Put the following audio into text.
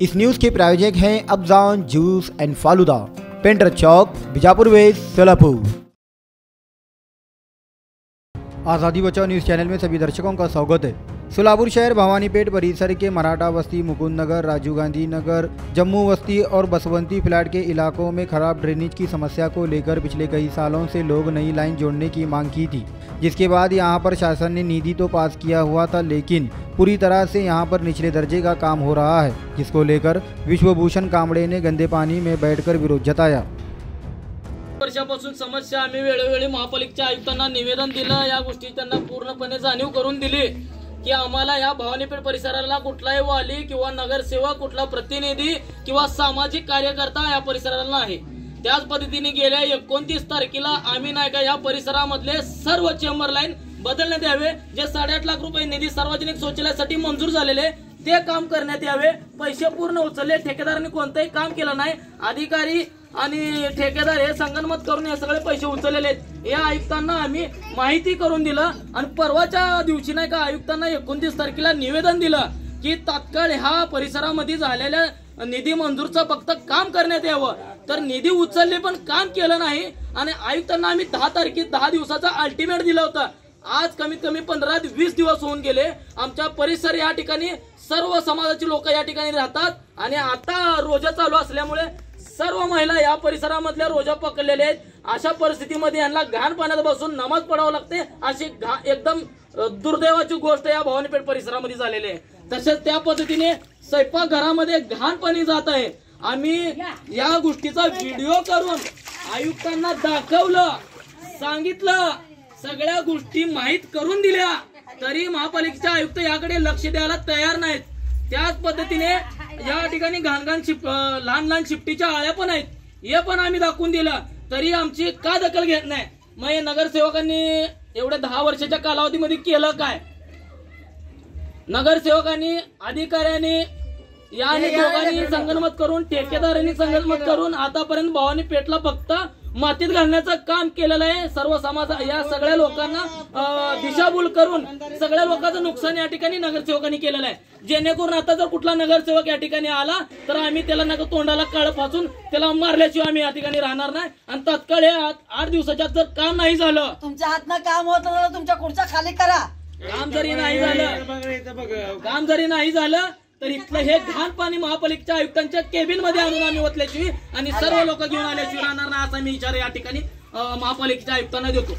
इस news के प्रायोजक हैं Afjan juice and falooda, painter Chowk, Bijapur west, Solapur. Azadi Bachao news channel में सभी दर्शकों का स्वागत है। सोलापुर शहर भवानीपेट परिसर के मराठा बस्ती, मुकुंद नगर, राजीव गांधी नगर, जम्मू बस्ती और बसवंती फ्लैट के इलाकों में खराब ड्रेनेज की समस्या को लेकर पिछले कई सालों से लोग नई लाइन जोड़ने की मांग की थी, जिसके बाद यहां पर शासन ने निधि तो पास किया हुआ था, लेकिन पूरी तरह से यहां पर निचले दर्जे का काम हो रहा है, जिसको लेकर विश्वभूषण कांबळे ने गंदे पानी में बैठकर विरोध जताया। वर्षापासून समस्या आम्ही वेळोवेळी महापालिकेच्या आयुक्तांना निवेदन दिलं, या गोष्टी त्यांना पूर्णपणे जाणीव करून दिली की आम्हाला या भवानीपेठ परिसराला कुठलाही वाली किंवा नगरसेवक, कुठला प्रतिनिधी किंवा सामाजिक कार्यकर्ता या परिसराला नाही। त्याच पद्धतीने गेल्या 29 तारखेला आम्ही नाही का या परिसरामधले सर्व चेंबर लाईन बदलण्यात यावे, जे 8.5 लाख रुपये निधी सार्वजनिक शौचालयासाठी मंजूर झालेले ते काम करण्यात यावे। पैसे पूर्ण उचलले, ठेकेदारांनी कोणतेही काम केलं नाही, अधिकारी आणि ठेकेदार हे संगनमत करून हे सगळे पैसे उचललेले आहेत। या आयुक्तांना आम्ही माहिती करून दिलं आणि परवाच्या दिवशी नाही का आयुक्तांना 29 तारखेला निवेदन दिलं की तात्काळ ह्या परिसरामध्ये झालेल्या निधी मंजूरचं फक्त काम करण्यात यावं। तर निधी उचलले पण काम केलं नाही आणि आयुक्तांना आम्ही 10 दिवसाचा अल्टिमेट दिला होता। आज कमीत कमी 15 ते 20 दिवस होऊन गेले। आमच्या परिसर या ठिकाणी सर्व समाजाची लोक या ठिकाणी राहतात आणि आता रोजा चालू असल्यामुळे सर्व महिला या परिसरामधल्या रोजा पकडलेले आहेत। अशा परिस्थितीमध्ये यांना घाण पाण्यात बसून नमाज पडावं लागते, अशी एकदम दुर्दैवाची गोष्ट या भवानीपेठ परिसरामध्ये झालेली आहे। तसेच त्या पद्धतीने स्वयंपाक घरामध्ये घाण पाणी जात आहे। आम्ही या गोष्टीचा व्हिडिओ करून आयुक्तांना दाखवलं, सांगितलं, सगळ्या गोष्टी माहित करून दिल्या, तरी महापालिकेचे आयुक्त याकडे लक्ष द्यायला तयार नाहीत। त्याच पद्धतीने या ठिकाणी लहान लहान शिफ्टीच्या आळ्या पण आहेत, हे पण आम्ही दाखवून दिलं, तरी आमची का दखल घेत नाही। मग हे नगरसेवकांनी एवढ्या 10 वर्षाच्या कालावधीमध्ये केलं काय? नगरसेवकांनी, अधिकाऱ्यांनी याने दोघांनी संगनमत करून, ठेकेदारांनी संगनमत करून आतापर्यंत भवानीपेठला फक्त मातीत घालण्याचं काम केलेलं आहे। सर्व समाज या सगळ्या लोकांना दिशाभूल करून सगळ्या लोकांचं नुकसान या ठिकाणी नगरसेवकांनी केलेलं आहे, जेणेकरून आता जर कुठला नगरसेवक या ठिकाणी आला तर आम्ही त्याला नका तोंडाला काळ फासून त्याला मारल्याशिवाय आम्ही या ठिकाणी राहणार नाही। आणि तात्काळ 8 दिवसाच्या जर काम नाही झालं, तुमच्या हातनं काम होत नसलं तुमच्या खुर्च्या खाली करा। काम जरी नाही झालं तर इथलं हे घाण पाणी महापालिकेच्या आयुक्तांच्या केबिन मध्ये आणून आम्ही ओतल्याशिवाय आणि सर्व लोक घेऊन आल्याशिवाय राहणार नाही, असा मी इशारा या ठिकाणी महापालिकेच्या आयुक्तांना देतो।